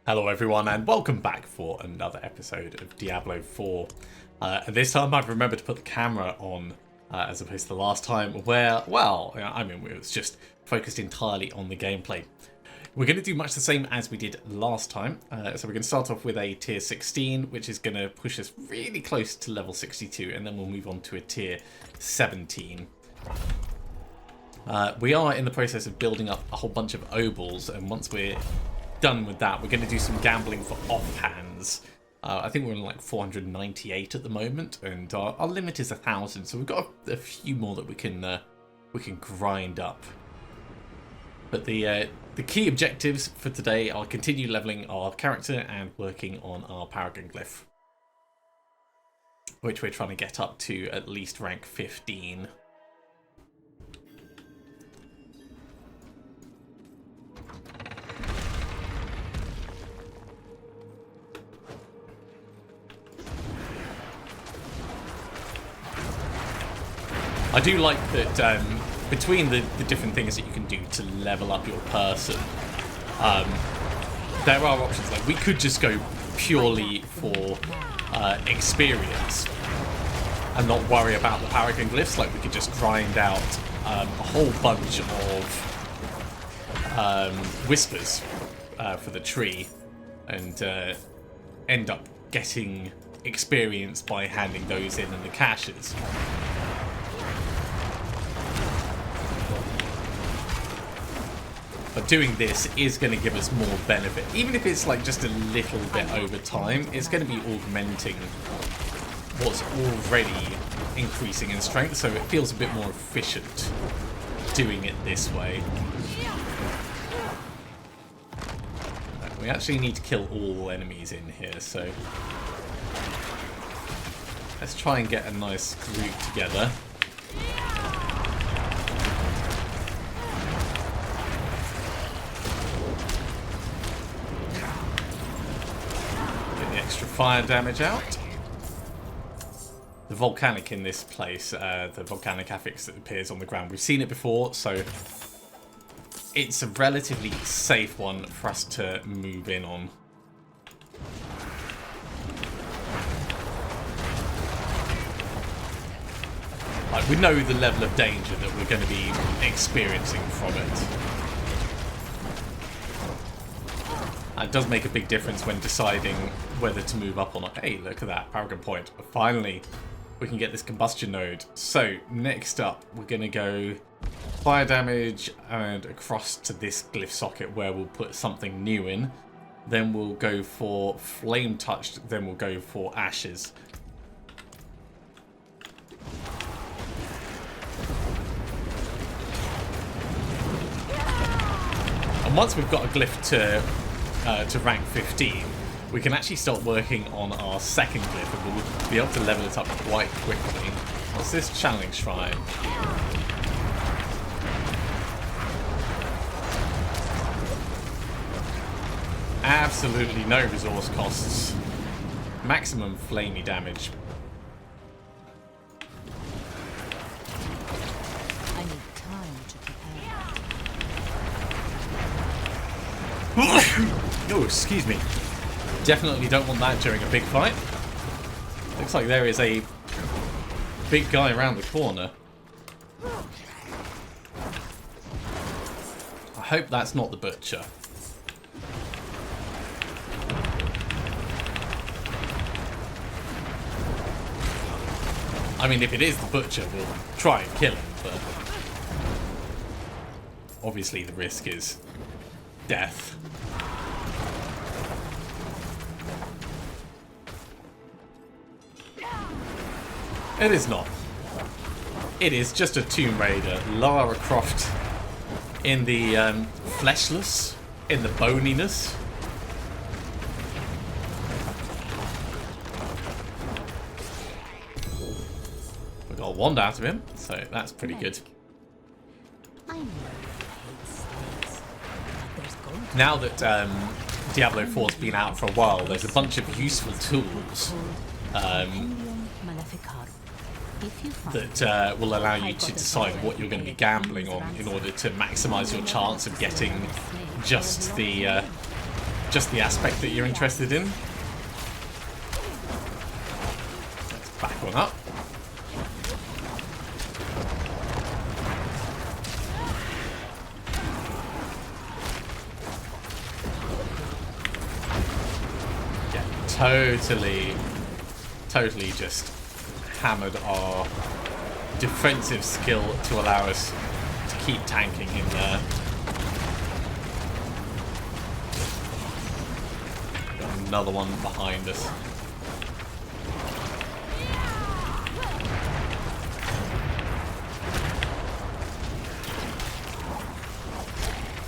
Hello everyone and welcome back for another episode of Diablo 4. And this time I've remembered to put the camera on as opposed to the last time where, well, I mean, it was just focused entirely on the gameplay. We're going to do much the same as we did last time. So we're going to start off with a tier 16, which is going to push us really close to level 62, and then we'll move on to a tier 17. We are in the process of building up a whole bunch of obols, and once we're done with that, we're going to do some gambling for offhands. I think we're on like 498 at the moment, and our limit is 1,000, so we've got a few more that we can grind up. But the key objectives for today are continue leveling our character and working on our paragon glyph, which we're trying to get up to at least rank 15. I do like that between the different things that you can do to level up your person, there are options. Like, we could just go purely for experience and not worry about the paragon glyphs. Like, we could just grind out a whole bunch of whispers for the tree and end up getting experience by handing those in the caches. But doing this is going to give us more benefit. Even if it's like just a little bit over time, it's going to be augmenting what's already increasing in strength, so it feels a bit more efficient doing it this way. We actually need to kill all enemies in here, so let's try and get a nice group together. Extra fire damage out. The volcanic in this place, the volcanic affix that appears on the ground, we've seen it before, so it's a relatively safe one for us to move in on. Like, we know the level of danger that we're going to be experiencing from it. It does make a big difference when deciding whether to move up or not. Hey, look at that, paragon point. Finally, we can get this combustion node. So, next up, we're going to go fire damage and across to this glyph socket where we'll put something new in. Then we'll go for flame touched, then we'll go for ashes. And once we've got a glyph to rank 15, we can actually start working on our second glyph, and we'll be able to level it up quite quickly. What's this? Channeling Shrine. Absolutely no resource costs. Maximum flamey damage. I need time to prepare. Oh, excuse me. Definitely don't want that during a big fight. Looks like there is a big guy around the corner. I hope that's not the butcher. I mean, if it is the butcher, we'll try and kill him, but obviously the risk is death. It is not. It is just a Tomb Raider. Lara Croft in the fleshless, in the boniness. We got a wand out of him, so that's pretty good. Now that Diablo 4's been out for a while, there's a bunch of useful tools that will allow you to decide what you're going to be gambling on in order to maximize your chance of getting just just the aspect that you're interested in. Let's back one up. Totally just hammered our defensive skill to allow us to keep tanking him there. Got another one behind us.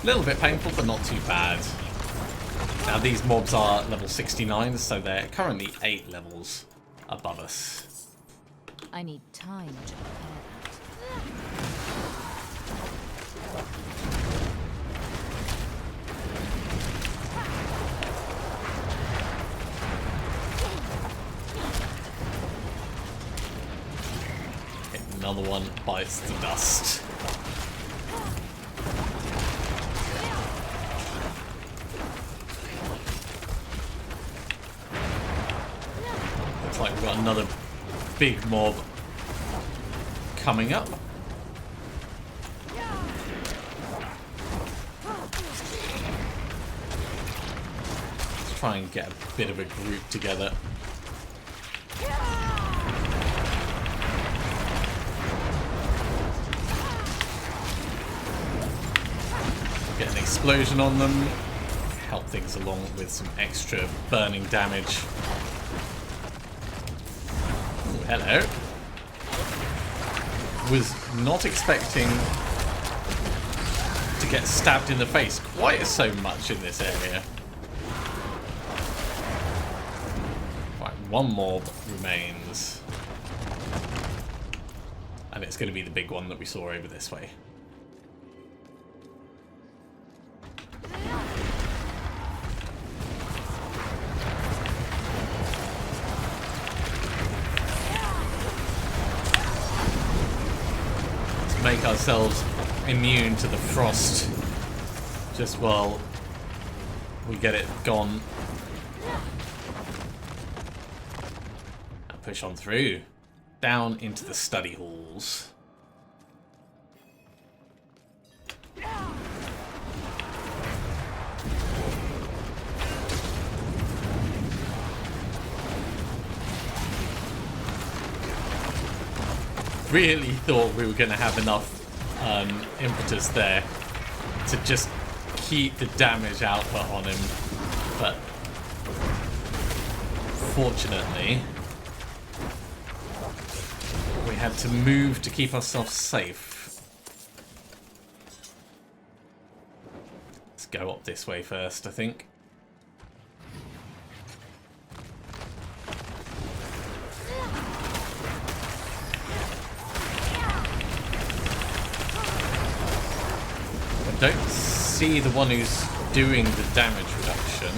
A little bit painful, but not too bad. Now these mobs are level 69, so they're currently 8 levels above us. I need time to prepare Another one bites the dust. Like we've got another big mob coming up. Let's try and get a bit of a group together. Get an explosion on them. Help things along with some extra burning damage. Hello. Was not expecting to get stabbed in the face quite so much in this area. Right, one mob remains. And it's going to be the big one that we saw over this way. Make ourselves immune to the frost just while we get it gone. And push on through down into the study halls. Really thought we were going to have enough impetus there to just keep the damage output on him, but fortunately we had to move to keep ourselves safe. Let's go up this way first, I think. Don't see the one who's doing the damage reduction.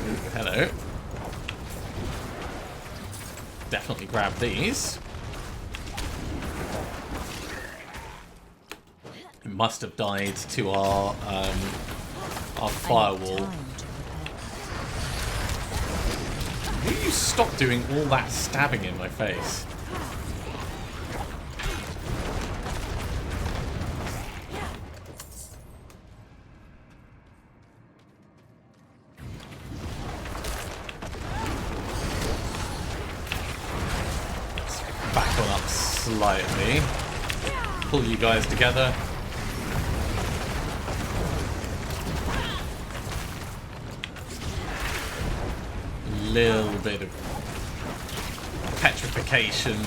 Ooh, hello. Definitely grab these. It must have died to our firewall. Will you stop doing all that stabbing in my face? Slightly. Pull you guys together. Little bit of petrification.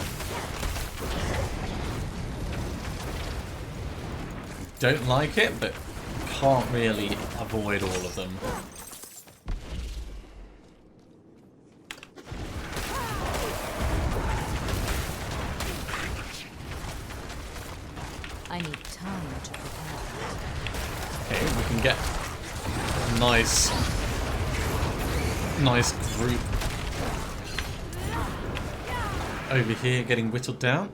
Don't like it, but can't really avoid all of them. I need time to prepare. Okay, we can get a nice group over here getting whittled down.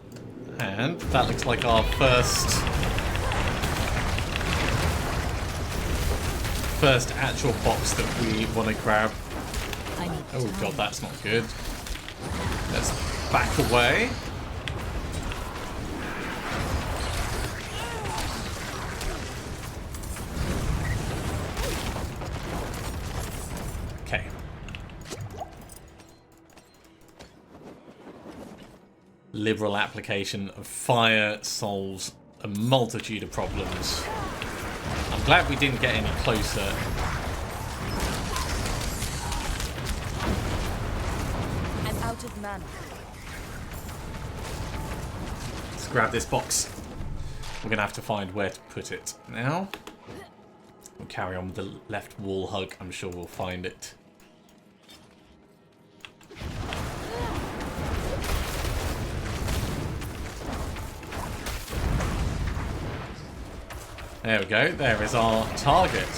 And that looks like our first first actual box that we want to grab. I need Oh time. god, that's not good. Let's back away. Okay. Liberal application of fire solves a multitude of problems. I'm glad we didn't get any closer. I'm out of mana. Let's grab this box. We're going to have to find where to put it now. We'll carry on with the left wall hug. I'm sure we'll find it. There we go. There is our target.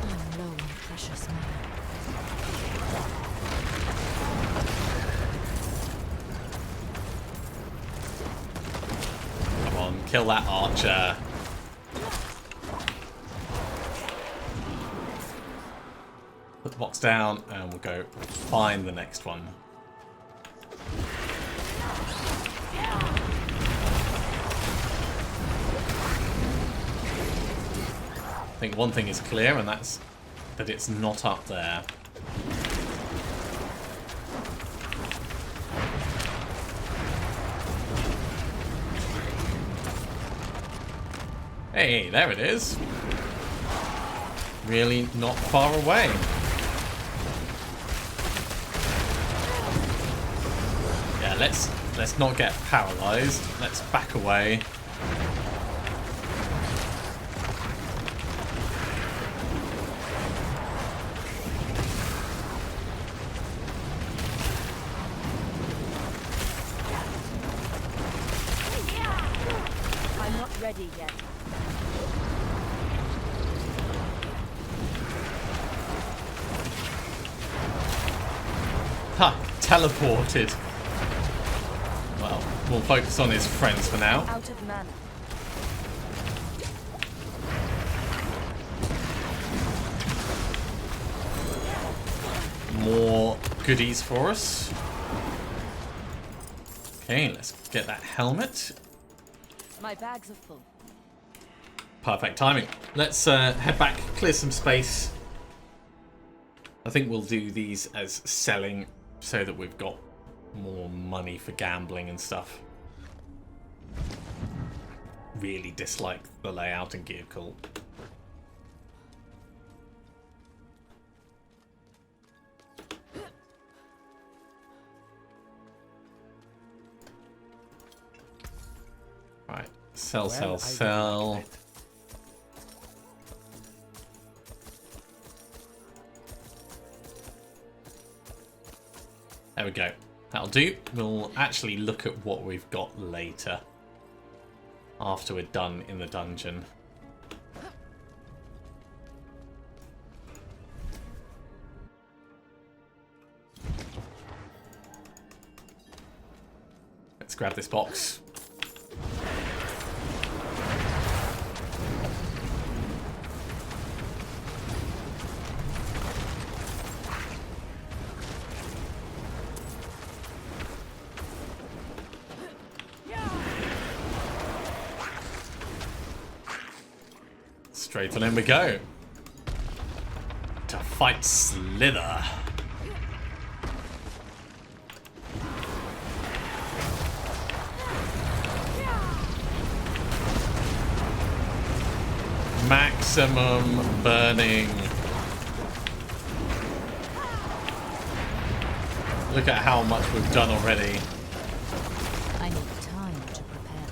I'm low on precious mana. Come on, kill that archer. Put the box down and we'll go find the next one. I think one thing is clear, and that's that it's not up there. Hey, there it is. Really not far away. Yeah, let's not get paralyzed. Let's back away. I'm not ready yet. Ha! Teleported. Well, we'll focus on his friends for now. Out of mana. More goodies for us. Okay, let's get that helmet. My bags are full. Perfect timing. Let's head back, clear some space. I think we'll do these as selling so that we've got more money for gambling and stuff. Really dislike the layout in Gear Cult. Right, sell, sell, sell. There we go. That'll do. We'll actually look at what we've got later. After we're done in the dungeon. Let's grab this box. Straight on in we go. To fight Slither. Maximum burning. Look at how much we've done already. I need time to prepare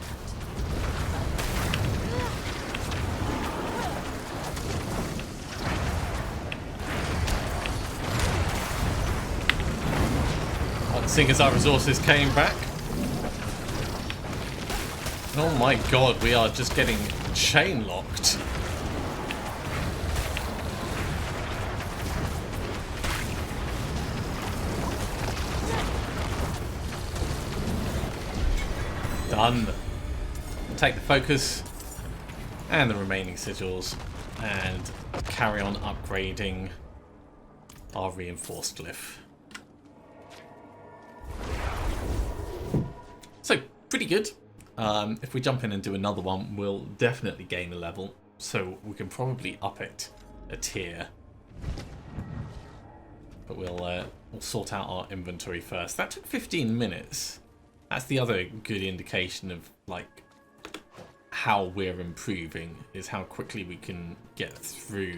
that. Seeing as our resources came back. Oh my god, we are just getting chain locked. Done. We'll take the focus and the remaining sigils and carry on upgrading our reinforced glyph. So, pretty good. If we jump in and do another one, we'll definitely gain a level. So we can probably up it a tier. But we'll sort out our inventory first. That took 15 minutes. That's the other good indication of like how we're improving, is how quickly we can get through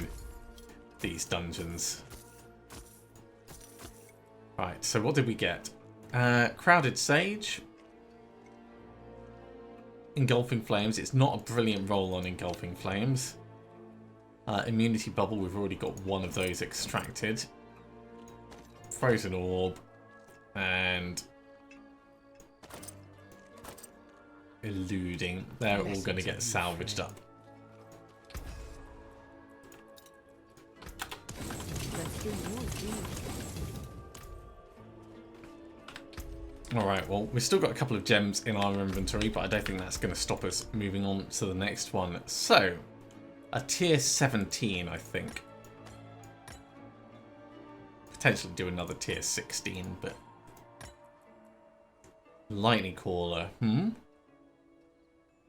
these dungeons. Right, so what did we get? Crowded Sage. Engulfing Flames. It's not a brilliant roll on Engulfing Flames. Immunity Bubble. We've already got one of those extracted. Frozen Orb. And Eluding. They're all going to get salvaged up. Alright, well, we've still got a couple of gems in our inventory, but I don't think that's going to stop us moving on to the next one. So, a tier 17, I think. Potentially do another tier 16, but... Lightning Caller,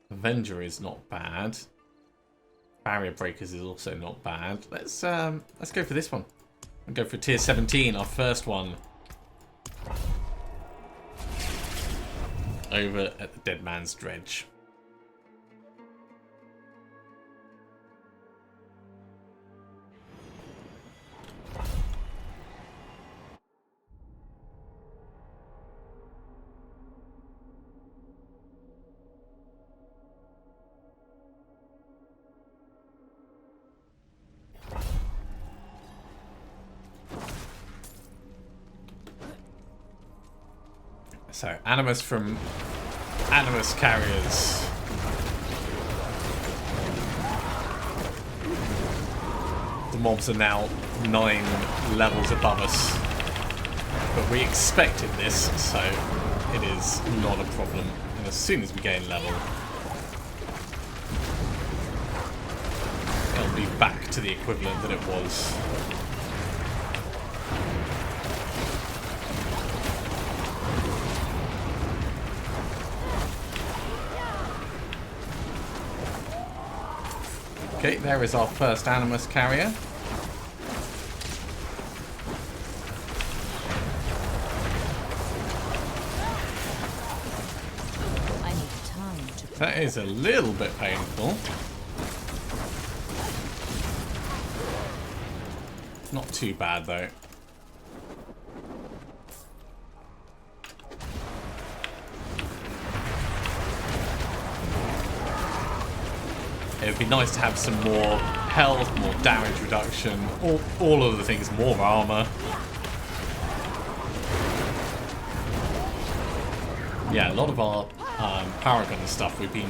Avenger is not bad. Barrier Breakers is also not bad. Let's go for this one. We'll go for tier 17, our first one. Over at the Dead Man's Dredge. So, Animus from Animus Carriers. The mobs are now 9 levels above us. But we expected this, so it is not a problem. And as soon as we gain level, it'll be back to the equivalent that it was. Okay, there is our first Animus Carrier. I need time to... That is a little bit painful. Not too bad though. It would be nice to have some more health, more damage reduction, all of the things, more armor. Yeah, a lot of our paragon stuff we've been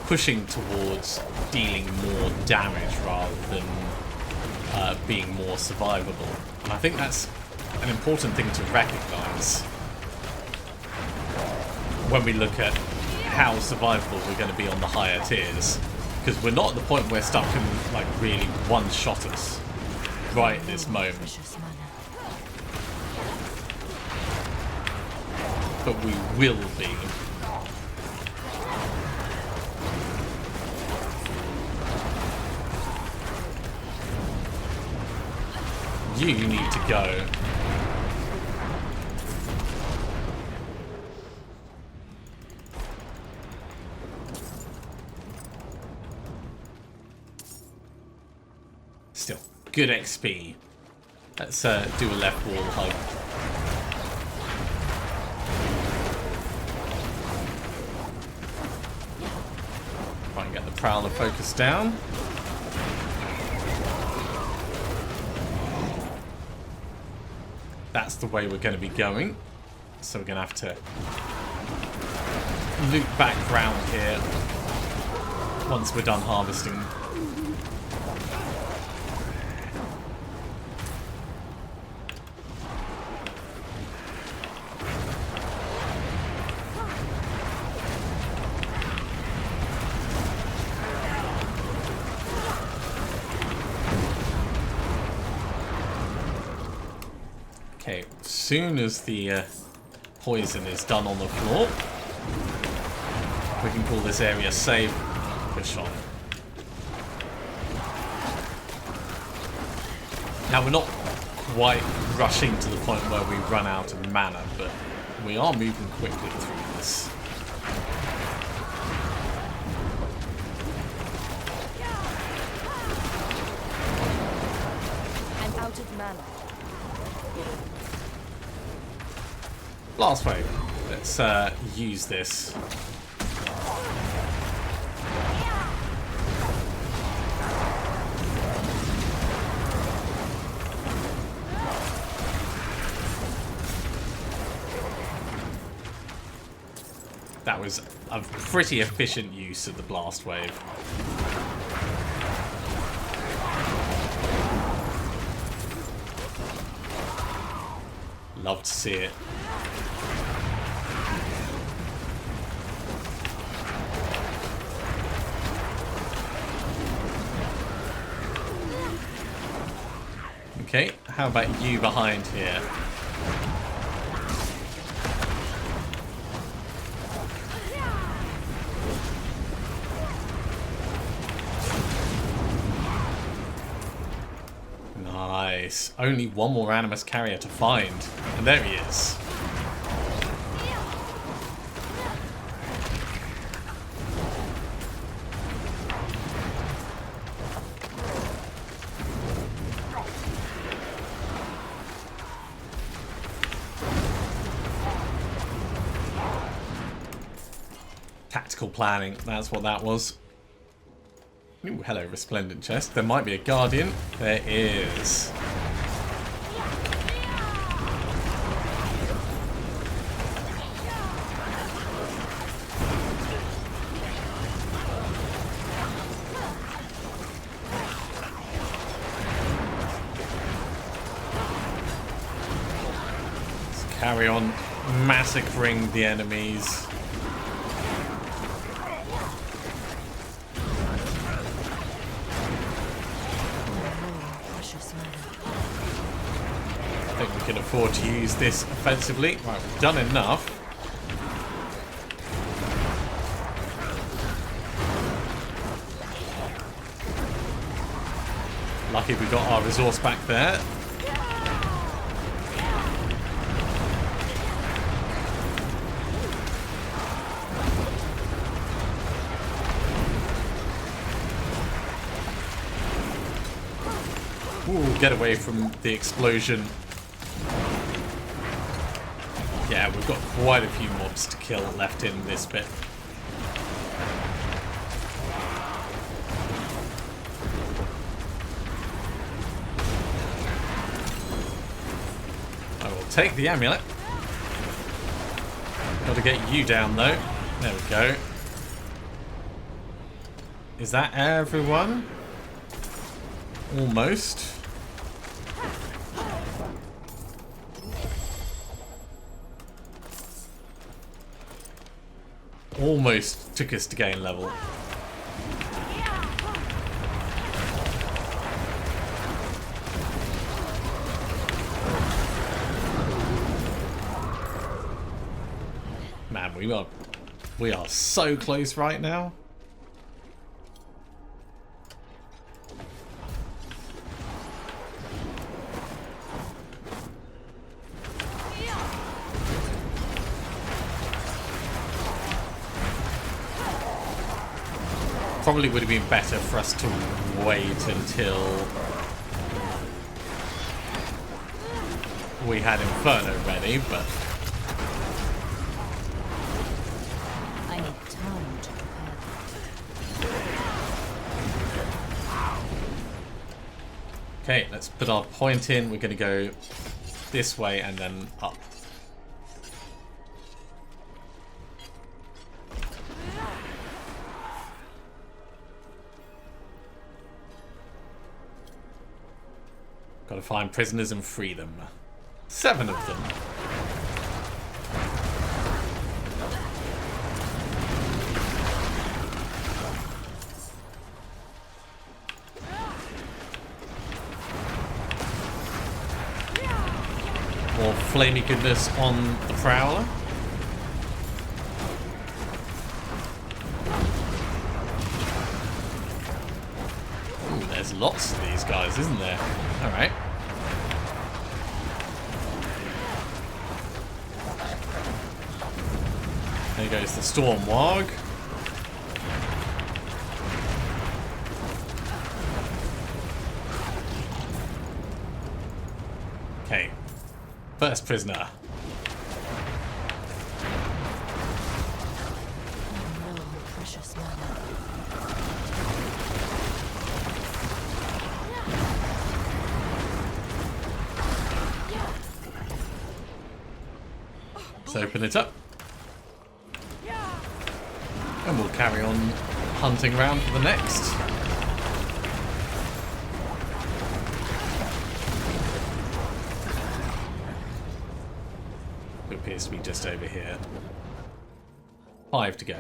pushing towards dealing more damage rather than being more survivable. And I think that's an important thing to recognize when we look at how survivable we're going to be on the higher tiers. Because we're not at the point where stuff can like really one-shot us right this moment. But we will be. You need to go. Still, good XP. Let's do a left wall hug. Try and get the Prowler focused down. That's the way we're going to be going. So we're going to have to loop back round here once we're done harvesting. soon as the poison is done on the floor, we can call this area safe. Push on. Now we're not quite rushing to the point where we run out of mana, but we are moving quickly through this. I'm out of mana. Last wave. Let's use this. That was a pretty efficient use of the blast wave. Love to see it. Okay, how about you behind here? Nice. Only one more Animus Carrier to find. And there he is. Tactical planning, that's what that was. Ooh, hello, resplendent chest. There might be a guardian. There is. Let's carry on massacring the enemies. I think we can afford to use this offensively. Right, we've done enough. Lucky we got our resource back there. Ooh, get away from the explosion. Yeah, we've got quite a few mobs to kill left in this bit. I will take the amulet. Got to get you down though. There we go. Is that everyone? Almost. Almost took us to gain level. Man, we are so close right now. Probably would have been better for us to wait until we had Inferno ready, but I need time to prepare. okay, let's put our point in. We're going to go this way and then up. Got to find prisoners and free them. 7 of them. More flamey goodness on the Prowler. Ooh, there's lots of these guys, isn't there? Alright. There goes the Storm Warg. Okay. First prisoner. No precious mana. Let's open it up. And we'll carry on hunting around for the next. It appears to be just over here. 5 to go.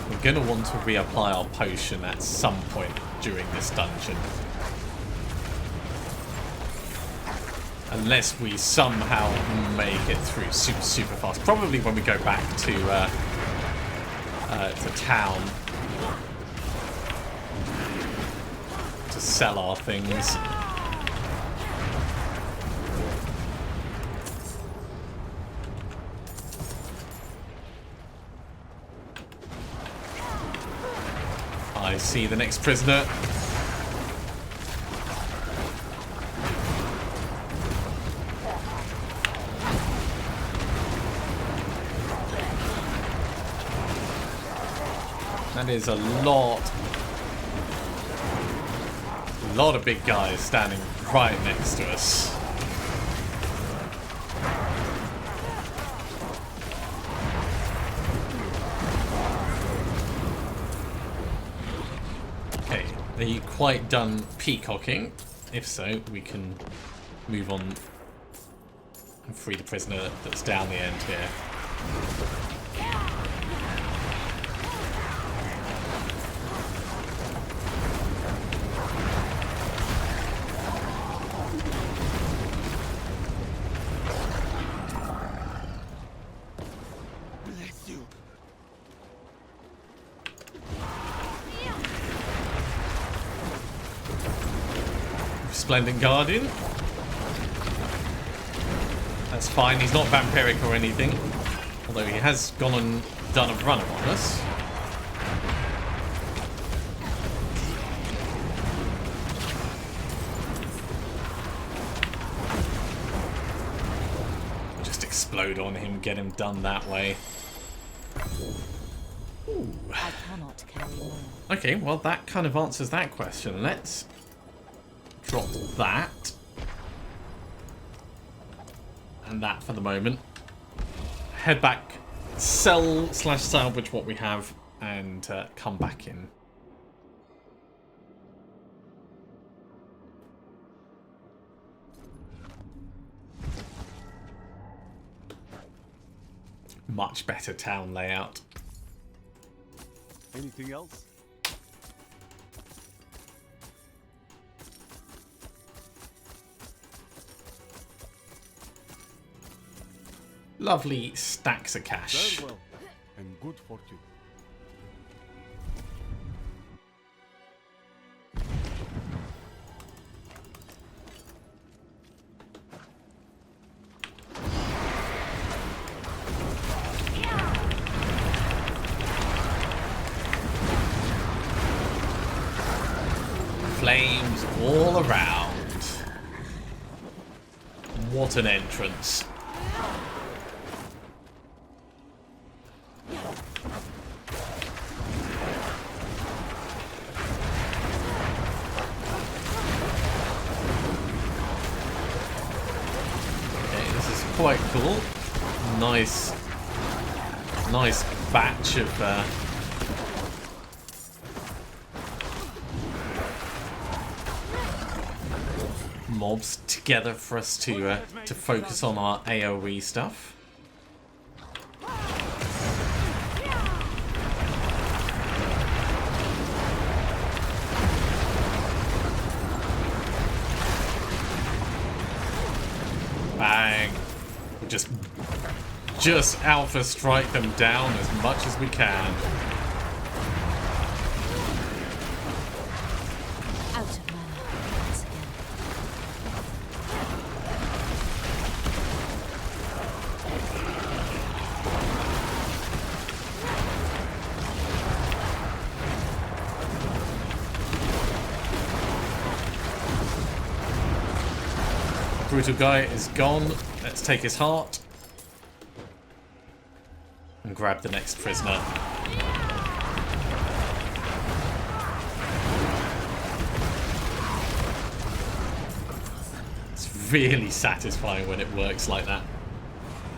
We're going to want to reapply our potion at some point during this dungeon. Unless we somehow make it through super fast. Probably when we go back to town to sell our things. I see the next prisoner. That is a lot of big guys standing right next to us. Okay, are you quite done peacocking? If so, we can move on and free the prisoner that's down the end here. Splendid Guardian. That's fine, he's not vampiric or anything. Although he has gone and done a run on us. Just explode on him, get him done that way. Ooh. I cannot carry more. Okay, well that kind of answers that question. Let's drop that. And that for the moment. Head back, sell/salvage what we have, and come back in. Much better town layout. Anything else? Lovely stacks of cash. Farewell, and good fortune. Flames all around. What an entrance. Quite cool. Nice batch of mobs together for us to focus on our AoE stuff. just alpha strike them down as much as we can. Out of mana once again. Brutal guy is gone. Let's take his heart and grab the next prisoner. It's really satisfying when it works like that.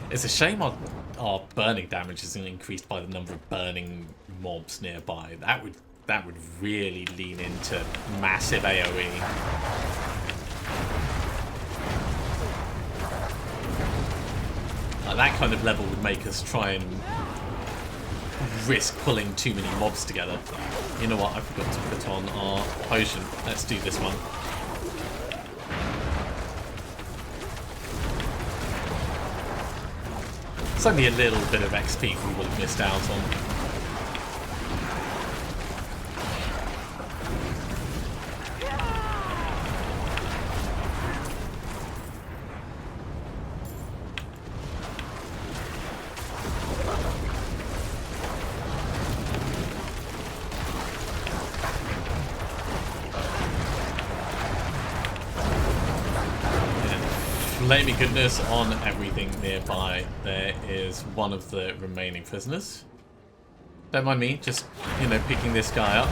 It's a shame our burning damage isn't increased by the number of burning mobs nearby. That would really lean into massive AoE. That kind of level would make us try and risk pulling too many mobs together. You know what? I forgot to put on our potion. Let's do this one. It's only a little bit of XP we would have missed out on. Flaming goodness on everything nearby. There is one of the remaining prisoners. Don't mind me, just, you know, picking this guy up.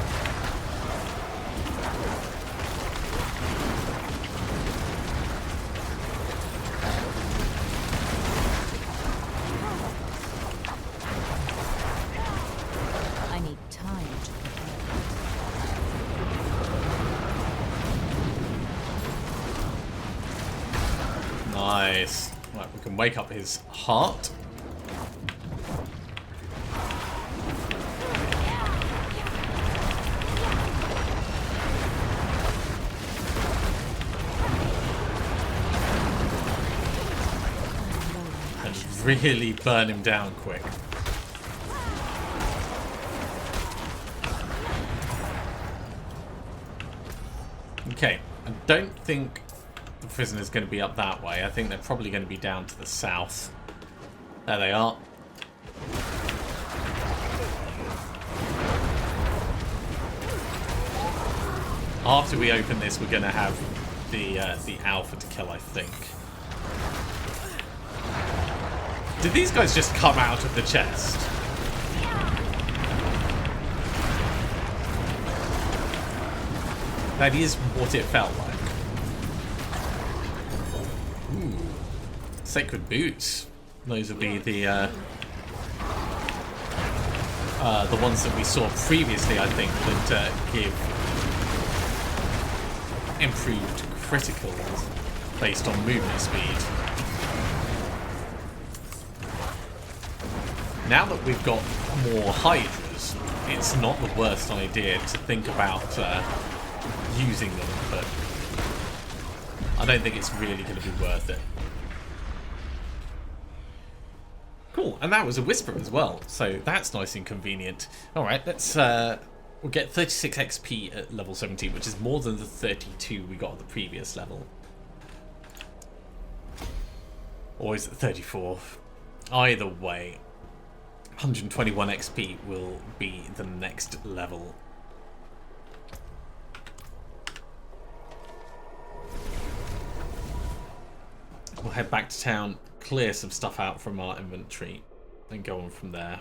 I need time to prepare. Nice. Right, we can wake up his heart. And really burn him down quick. Okay, I don't think the prisoner's going to be up that way. I think they're probably going to be down to the south. There they are. After we open this, we're going to have the alpha to kill, I think. Did these guys just come out of the chest? That is what it felt like. Ooh. Sacred boots. Those would be the ones that we saw previously, I think, that give improved criticals based on movement speed. Now that we've got more hydras, it's not the worst idea to think about using them, but I don't think it's really going to be worth it. Cool, and that was a whisper as well, so that's nice and convenient. Alright, let's we'll get 36 XP at level 17, which is more than the 32 we got at the previous level. Or is it 34? Either way, 121 XP will be the next level. We'll head back to town, clear some stuff out from our inventory, and go on from there.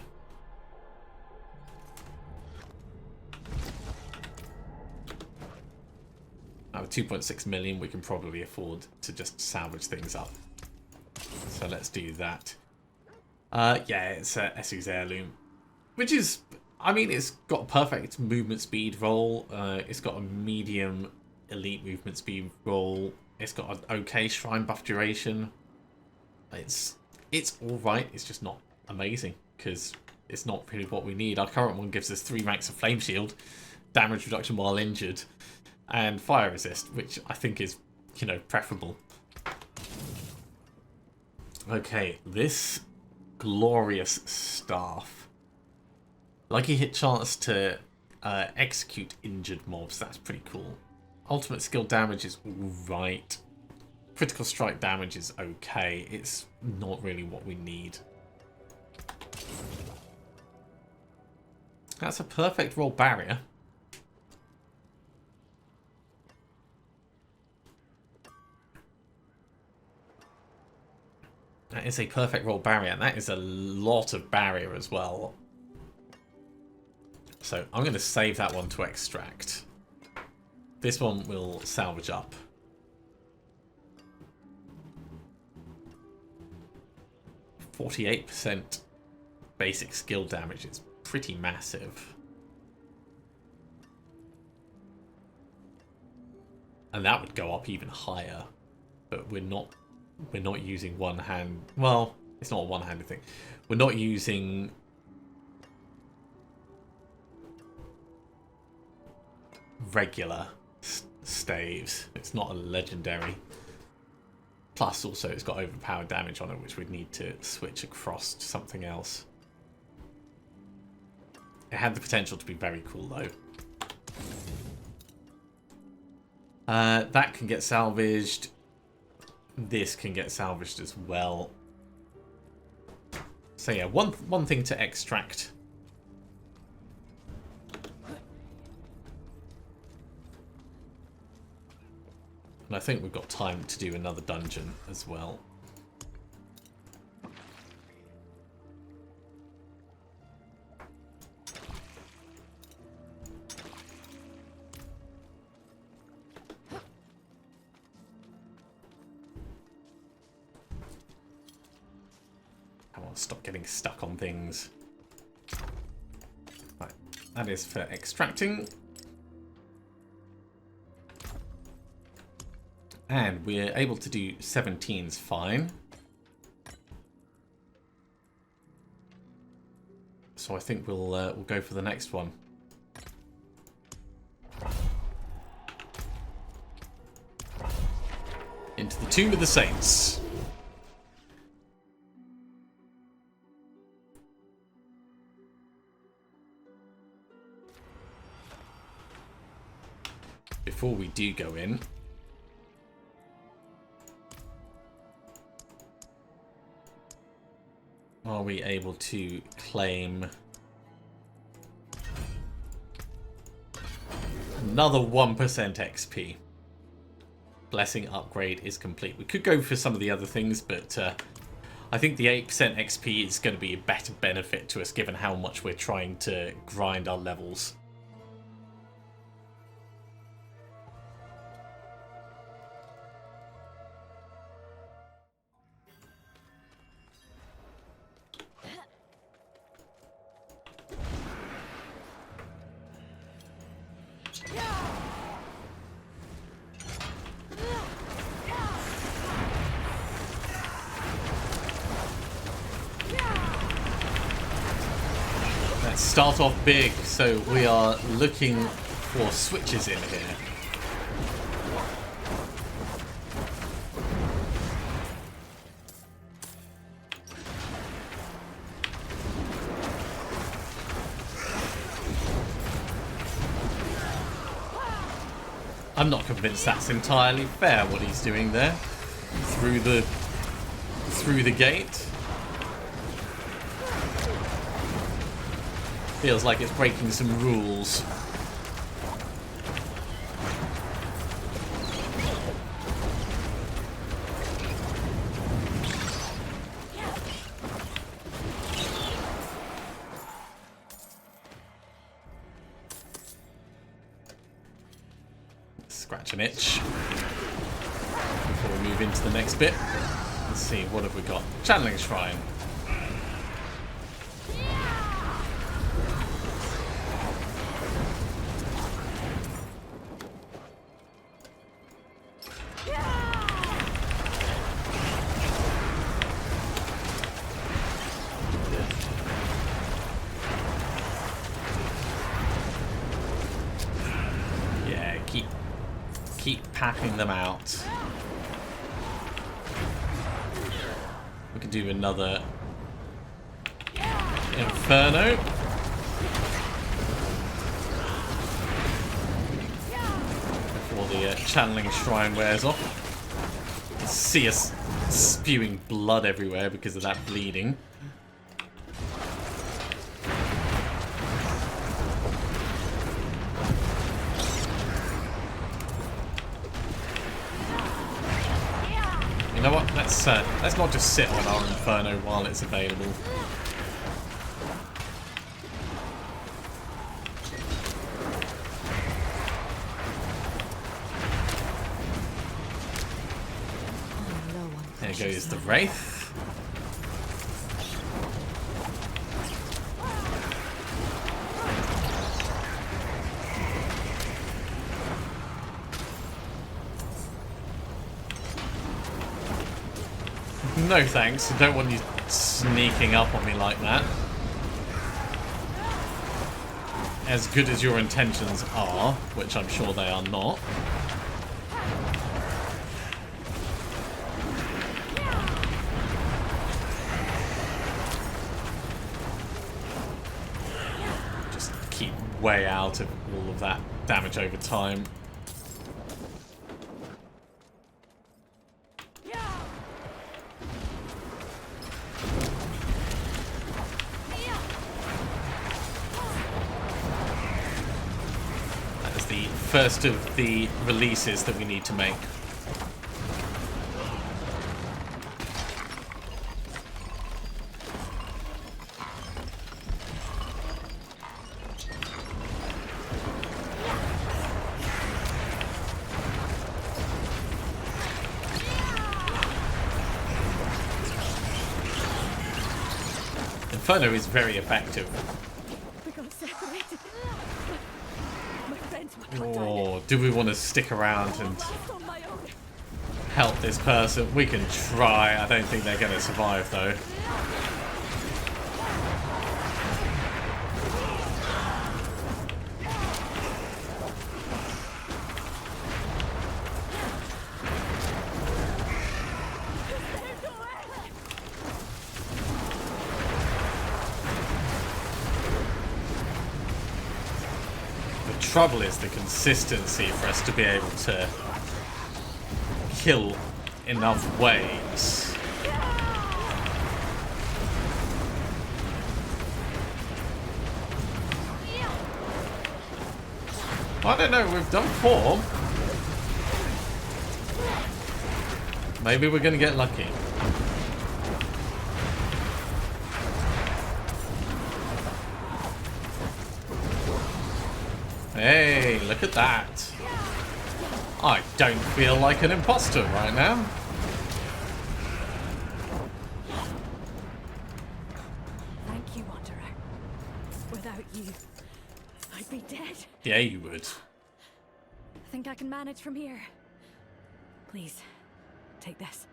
Now with 2.6 million, we can probably afford to just salvage things up. So let's do that. Yeah, it's a Essu's heirloom, which is, I mean, it's got a perfect movement speed roll. It's got a medium elite movement speed roll. It's got an okay shrine buff duration. It's all right. It's just not amazing because it's not really what we need. Our current one gives us 3 ranks of flame shield, damage reduction while injured, and fire resist, which I think is, you know, preferable. Okay, this glorious staff. Lucky hit chance to execute injured mobs. That's pretty cool. Ultimate skill damage is alright. Critical strike damage is okay. It's not really what we need. That's a perfect roll barrier. That is a perfect roll barrier, and that is a lot of barrier as well. So I'm going to save that one to extract. This one will salvage up. %48 basic skill damage is pretty massive. And that would go up even higher. But we're not using one hand. Well, it's not a one-handed thing. We're not using regular staves. It's not a legendary. Plus, also, it's got overpowered damage on it, which we'd need to switch across to something else. It had the potential to be very cool, though. That can get salvaged. This can get salvaged as well. So yeah, one thing to extract. And I think we've got time to do another dungeon as well. Come on, stop getting stuck on things. Right, that is for extracting. And we're able to do 17s fine. So I think we'll go for the next one. Into the Tomb of the Saints. Before we do go in, are we able to claim another 1% XP? Blessing upgrade is complete. We could go for some of the other things, but I think the 8% XP is going to be a better benefit to us given how much we're trying to grind our levels. Start off big, so we are looking for switches in here. I'm not convinced that's entirely fair what he's doing there. Through the gate. Feels like it's breaking some rules. Scratch an itch before we move into the next bit. Let's see, what have we got? Channeling Shrine. Keep packing them out. We can do another Inferno. Before the channeling shrine wears off. You can see us spewing blood everywhere because of that bleeding. You know what? Let's not just sit on our Inferno while it's available. There goes the Wraith. No thanks, I don't want you sneaking up on me like that. As good as your intentions are, which I'm sure they are not. Just keep way out of all of that damage over time. First of the releases that we need to make. Inferno is very effective. Or do we want to stick around and help this person? We can try. I don't think they're going to survive though. Trouble is the consistency for us to be able to kill enough waves. I don't know, we've done 4. Maybe we're going to get lucky. Hey, look at that. I don't feel like an imposter right now. Thank you, Wanderer. Without you, I'd be dead. Yeah, you would. Think I can manage from here? Please, take this.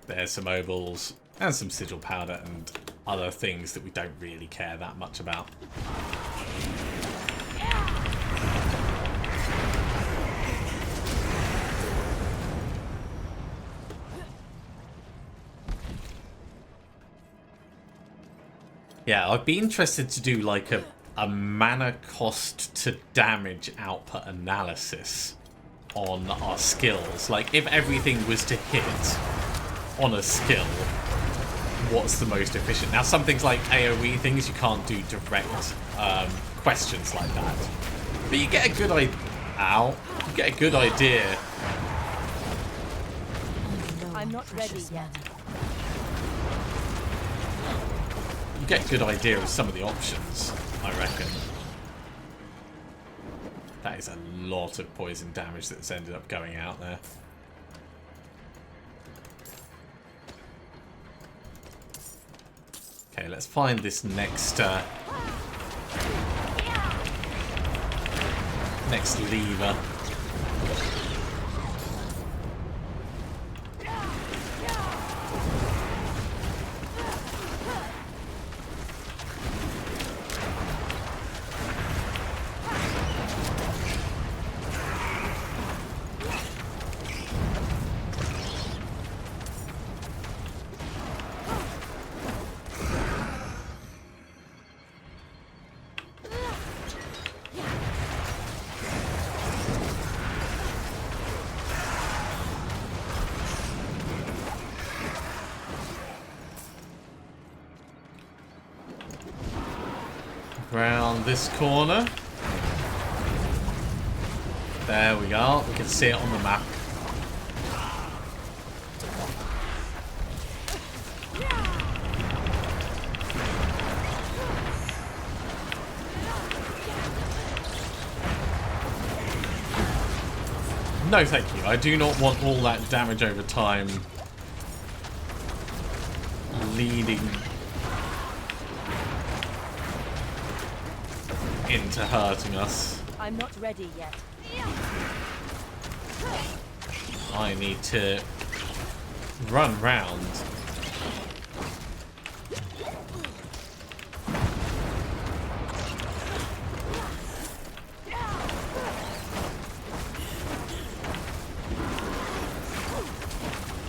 There's some ovals and some sigil powder and other things that we don't really care that much about. Yeah, I'd be interested to do like a mana cost to damage output analysis on our skills. Like if everything was to hit on a skill, what's the most efficient? Now some things like AoE things you can't do direct questions like that, but you get a good idea. You get a good idea. I'm not ready yet. You get a good idea of some of the options, I reckon. That is a lot of poison damage that's ended up going out there. Okay, let's find this next next lever. Round this corner. There we go. We can see it on the map. No, thank you. I do not want all that damage over time leading into hurting us. I'm not ready yet. I need to run round.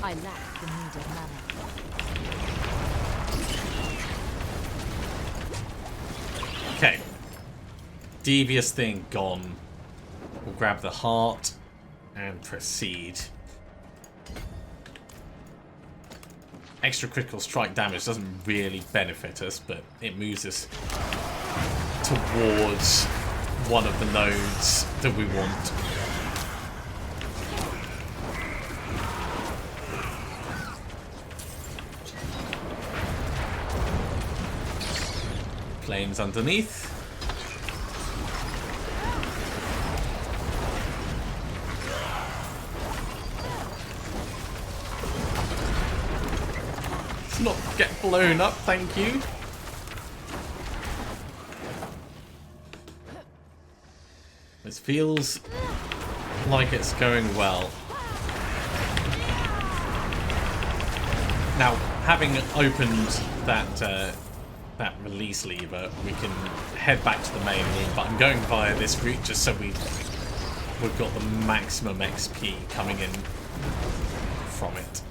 I lack the needed mana. Okay. Devious thing gone. We'll grab the heart and proceed. Extra critical strike damage doesn't really benefit us, but it moves us towards one of the nodes that we want. Flames underneath. Let's not get blown up, thank you. This feels like it's going well. Now, having opened that release lever, we can head back to the main room, but I'm going via this route just so we've got the maximum XP coming in from it.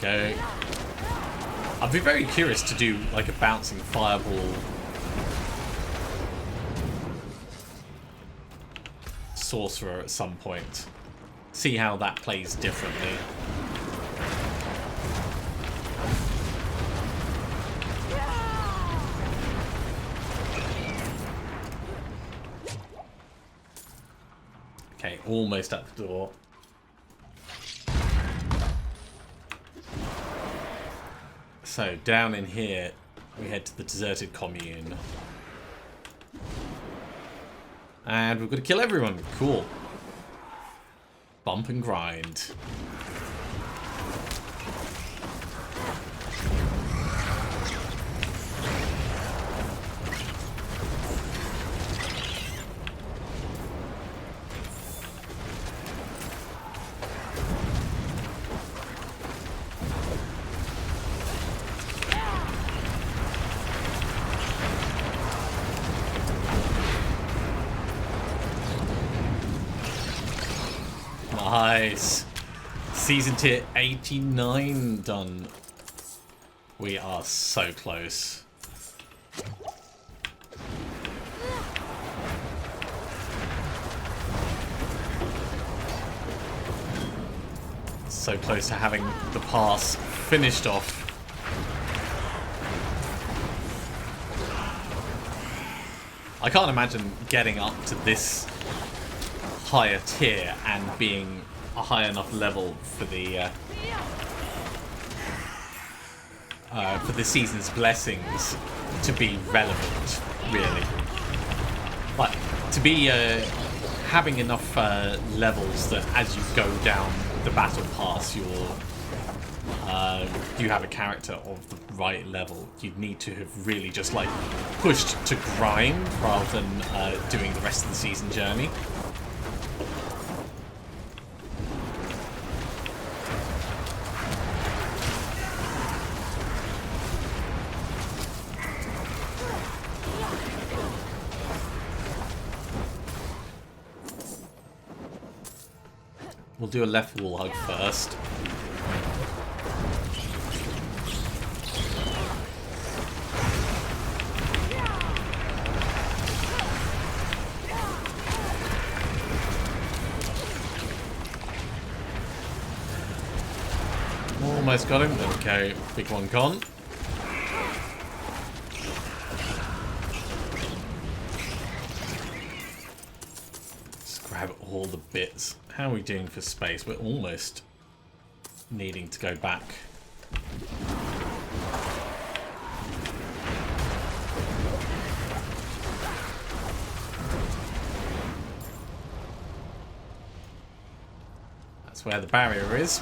There we go. I'd be very curious to do like a bouncing fireball sorcerer at some point. See how that plays differently. Okay, almost at the door. So down in here we head to the deserted commune. And we've got to kill everyone. Cool. Bump and grind. Nice. Season tier 89 done. We are so close. So close to having the pass finished off. I can't imagine getting up to this higher tier and being a high enough level for the season's blessings to be relevant, really. Like, to be having enough levels that as you go down the battle pass, you have a character of the right level. You'd need to have really just like pushed to grind rather than doing the rest of the season journey. We'll do a left wall hug first. Almost got him. There we go. Big one gone. Let's grab all the bits. How are we doing for space? We're almost needing to go back. That's where the barrier is.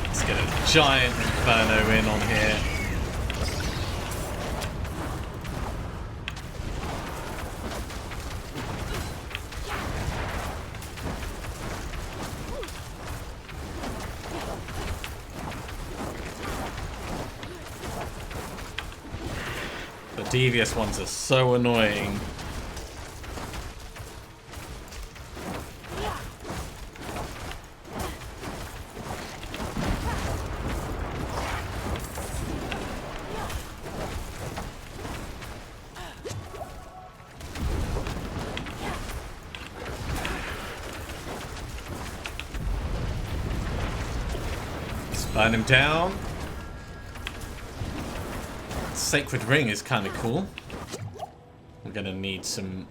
Let's get a giant inferno in on here. The devious ones are so annoying. Let's burn him down. Sacred ring is kind of cool. We're going to need some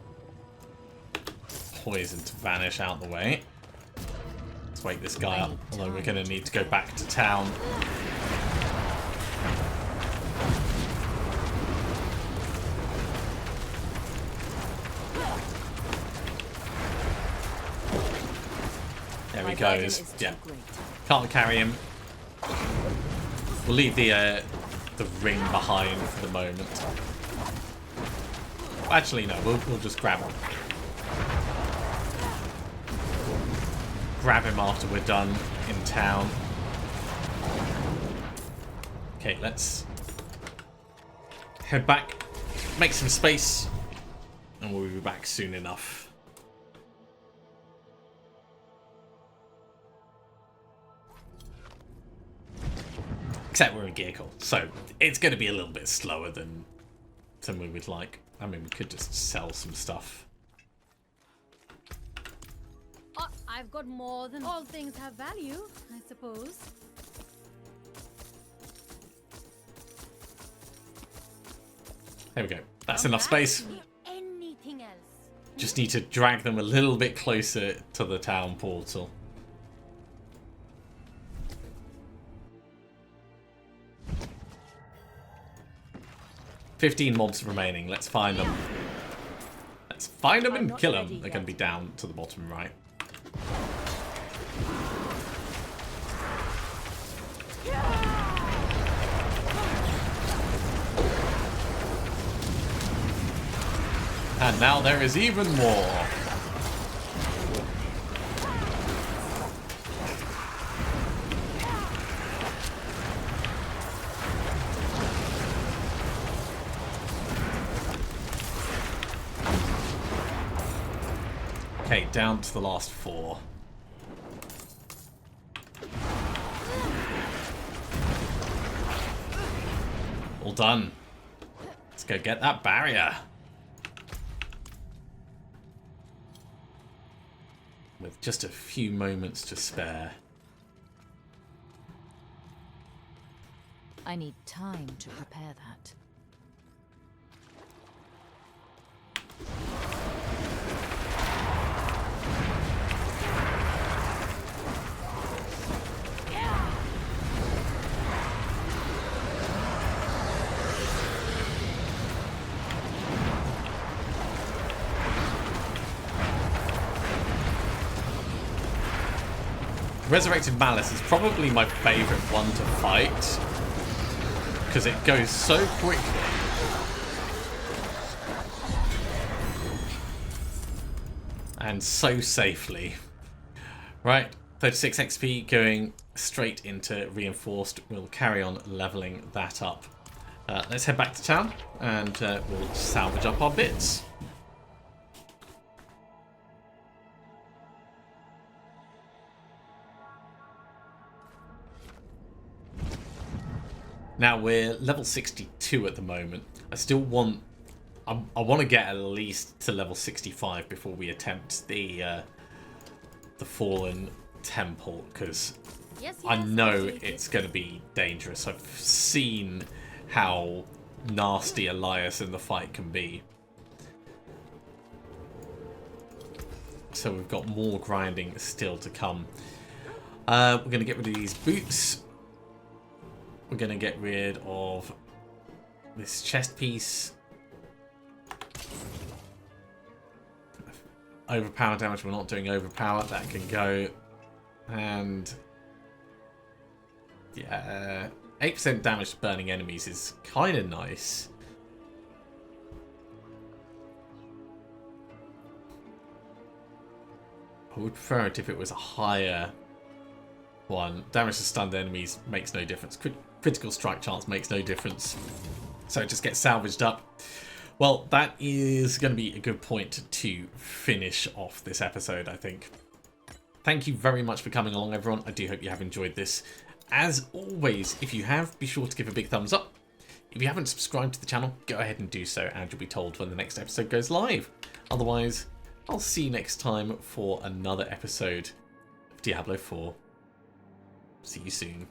poison to vanish out the way. Let's wake this guy up, although we're going to need to go back to town. There he goes. Yeah. Can't carry him. We'll leave the ring behind for the moment. Actually, no, we'll just grab him. Grab him after we're done in town. Okay, let's head back, make some space, and we'll be back soon enough. Except we're in Gearcall, so it's going to be a little bit slower than we would like. I mean, we could just sell some stuff. I've got more than all things have value, I suppose. There we go. That's enough space. Anything else? Just need to drag them a little bit closer to the town portal. $15 mobs remaining. Let's find them. Let's find them and kill them. They're going to be down to the bottom right. And now there is even more. Okay, down to the last 4. All done. Let's go get that barrier. With just a few moments to spare. I need time to prepare that. Resurrected Malice is probably my favourite one to fight because it goes so quickly. And so safely. Right, 36 XP going straight into Reinforced. We'll carry on levelling that up. Let's head back to town and we'll salvage up our bits. Now we're level 62 at the moment. I still want I want to get at least to level 65 before we attempt the Fallen Temple, because Yes, I yes, know I'll take it's it. going to be dangerous. I've seen how nasty Elias in the fight can be. So we've got more grinding still to come. We're going to get rid of these boots. We're going to get rid of this chest piece. Overpower damage, we're not doing overpower. That can go. And yeah, 8% damage to burning enemies is kind of nice. I would prefer it if it was a higher one. Damage to stunned enemies makes no difference. Critical strike chance makes no difference. So it just gets salvaged up. Well, that is going to be a good point to finish off this episode, I think. Thank you very much for coming along, everyone. I do hope you have enjoyed this. As always, if you have, be sure to give a big thumbs up. If you haven't subscribed to the channel, go ahead and do so, and you'll be told when the next episode goes live. Otherwise, I'll see you next time for another episode of Diablo 4. See you soon.